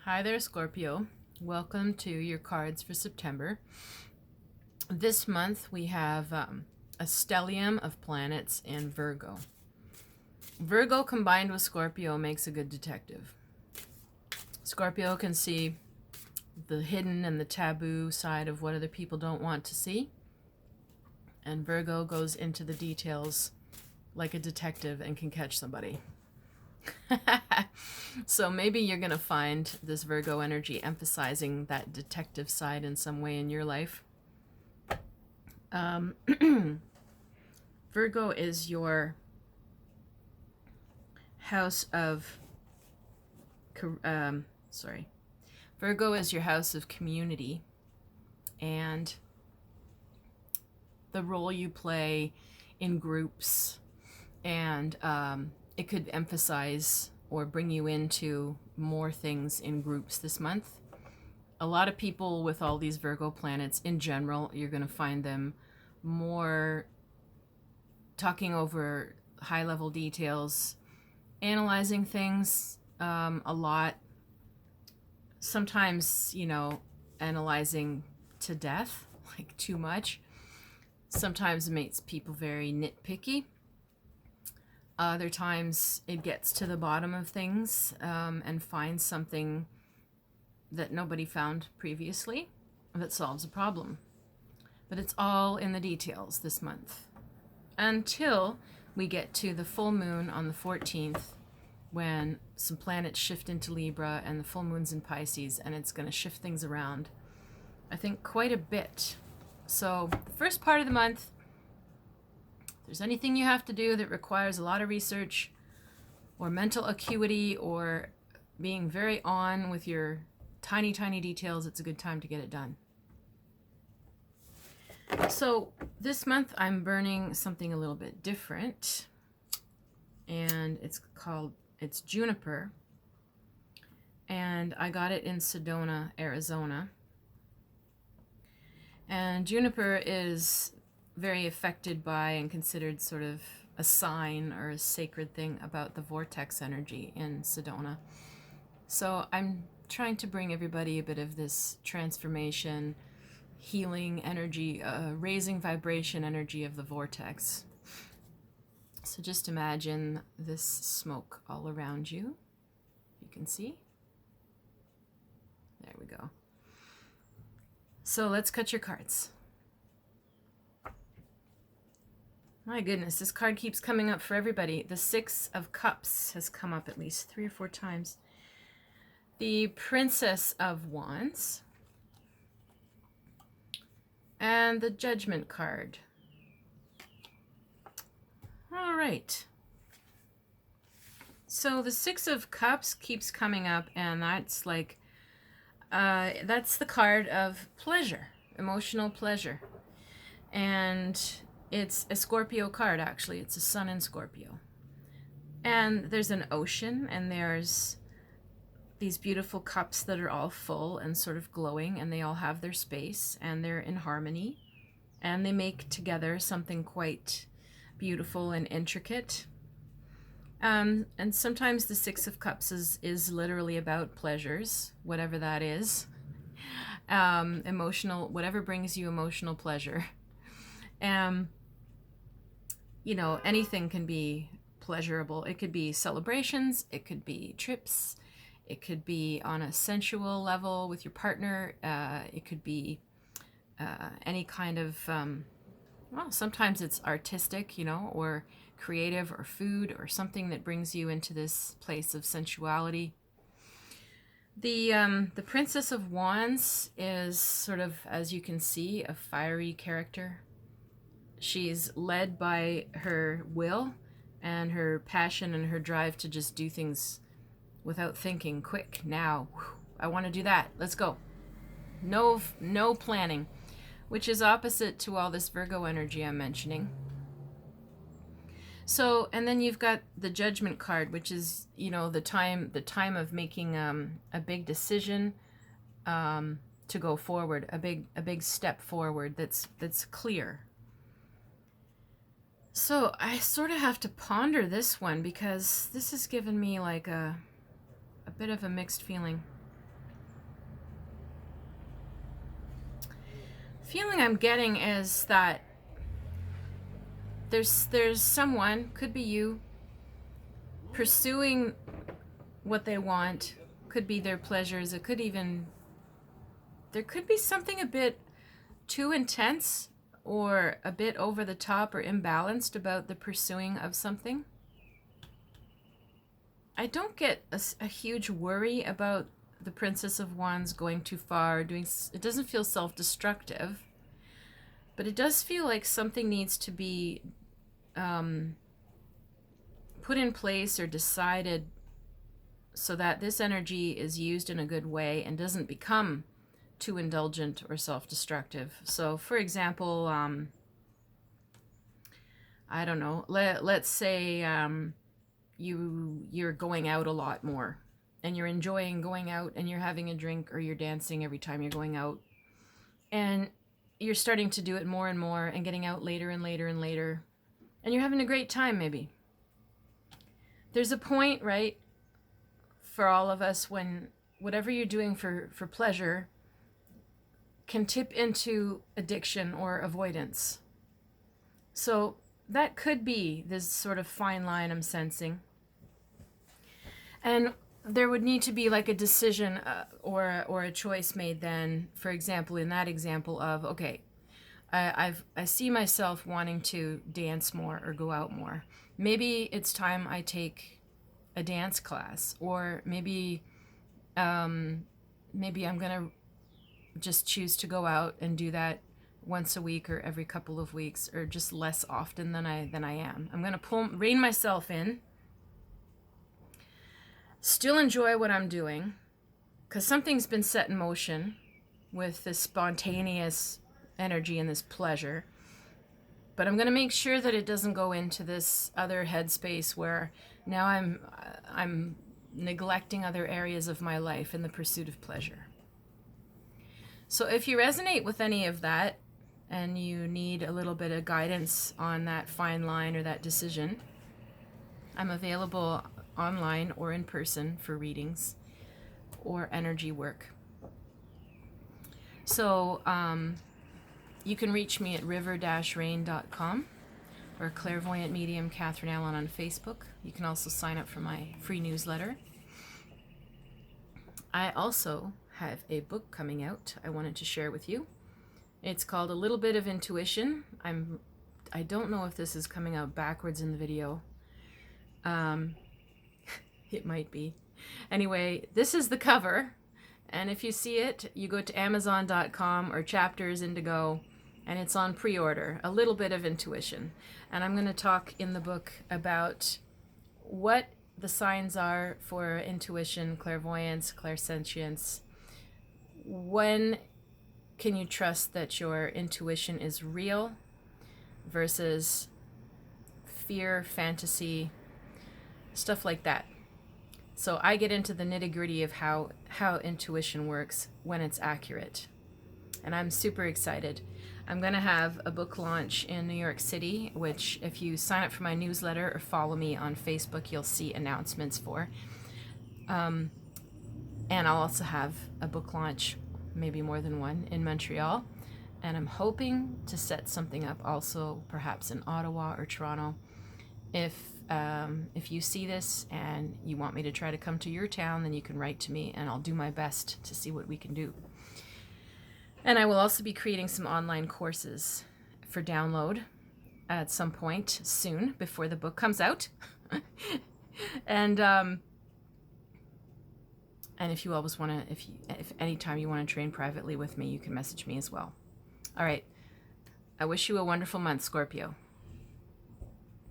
Hi there, Scorpio. Welcome to your cards for September. This month we have a stellium of planets in Virgo. Virgo combined with Scorpio makes a good detective. Scorpio can see the hidden and the taboo side of what other people don't want to see. And Virgo goes into the details like a detective and can catch somebody. So maybe you're going to find this Virgo energy emphasizing that detective side in some way in your life. Virgo is your house of Virgo is your house of community and the role you play in groups, and it could emphasize or bring you into more things in groups this month. A lot of people with all these Virgo planets in general, you're going to find them more talking over high level details, analyzing things a lot. Sometimes, analyzing to death, like too much. Sometimes it makes people very nitpicky. Other times it gets to the bottom of things and finds something that nobody found previously that solves a problem. But it's all in the details this month. Until we get to the full moon on the 14th, when some planets shift into Libra and the full moon's in Pisces, and it's going to shift things around, I think, quite a bit. So the first part of the month, if there's anything you have to do that requires a lot of research or mental acuity or being very on with your tiny, tiny details, it's a good time to get it done. So this month I'm burning something a little bit different, and it's juniper, and I got it in Sedona, Arizona. And juniper is very affected by and considered sort of a sign or a sacred thing about the vortex energy in Sedona. So I'm trying to bring everybody a bit of this transformation, healing energy, raising vibration energy of the vortex. So just imagine this smoke all around you. You can see. There we go. So let's cut your cards. My goodness, this card keeps coming up for everybody. The Six of Cups has come up at least 3 or 4 times. The Princess of Wands. And the Judgment card. All right. So the Six of Cups keeps coming up, and that's like, that's the card of pleasure, emotional pleasure. And it's a Scorpio card, actually. It's a sun in Scorpio. And there's an ocean, and there's these beautiful cups that are all full and sort of glowing, and they all have their space, and they're in harmony, and they make together something quite beautiful and intricate. And sometimes the Six of Cups is literally about pleasures, whatever that is. Emotional, whatever brings you emotional pleasure. Anything can be pleasurable. It could be celebrations, it could be trips, it could be on a sensual level with your partner, it could be any kind of, sometimes it's artistic, or creative, or food, or something that brings you into this place of sensuality. The Princess of Wands is sort of, as you can see, a fiery character. She's led by her will and her passion and her drive to just do things without thinking. Quick, now. I want to do that. Let's go. No planning, which is opposite to all this Virgo energy I'm mentioning. So, and then you've got the Judgment card, which is, the time of making a big decision to go forward, a big step forward that's clear. So I sort of have to ponder this one, because this has given me like a bit of a mixed feeling. feeling I'm getting is that there's someone, could be you, pursuing what they want, could be their pleasures, it could even, there could be something a bit too intense or a bit over the top or imbalanced about the pursuing of something. I don't get a huge worry about the Princess of Wands going too far, it doesn't feel self-destructive, but it does feel like something needs to be put in place or decided so that this energy is used in a good way and doesn't become too indulgent or self-destructive. So, for example, I don't know, let's say you're going out a lot more and you're enjoying going out and you're having a drink or you're dancing every time you're going out, and you're starting to do it more and more and getting out later and later and later, and you're having a great time. Maybe there's a point, right, for all of us when whatever you're doing for pleasure can tip into addiction or avoidance. So that could be this sort of fine line I'm sensing. And there would need to be like a decision or a choice made then, for example, in that example of, okay, I see myself wanting to dance more or go out more. Maybe it's time I take a dance class, or maybe maybe I'm gonna just choose to go out and do that once a week or every couple of weeks, or just less often than I am. I'm gonna rein myself in, still enjoy what I'm doing, because something's been set in motion with this spontaneous energy and this pleasure. But I'm going to make sure that it doesn't go into this other headspace where now I'm neglecting other areas of my life in the pursuit of pleasure. So if you resonate with any of that and you need a little bit of guidance on that fine line or that decision, I'm available online or in person for readings or energy work. So you can reach me at river-rain.com or Clairvoyant Medium Catherine Allen on Facebook. You can also sign up for my free newsletter. I also have a book coming out I wanted to share with you. It's called A Little Bit of Intuition. I don't know if this is coming out backwards in the video. It might be. Anyway, this is the cover, and if you see it, you go to Amazon.com or Chapters Indigo, and it's on pre-order. A Little Bit of Intuition. And I'm going to talk in the book about what the signs are for intuition, clairvoyance, clairsentience. When can you trust that your intuition is real versus fear, fantasy, stuff like that. So I get into the nitty-gritty of how intuition works when it's accurate. And I'm super excited. I'm going to have a book launch in New York City, which if you sign up for my newsletter or follow me on Facebook, you'll see announcements for. And I'll also have a book launch, maybe more than one, in Montreal. And I'm hoping to set something up also perhaps in Ottawa or Toronto. If you see this and you want me to try to come to your town, then you can write to me and I'll do my best to see what we can do. And I will also be creating some online courses for download at some point soon before the book comes out. And if you always want to, if anytime you want to train privately with me, you can message me as well. All right. I wish you a wonderful month, Scorpio.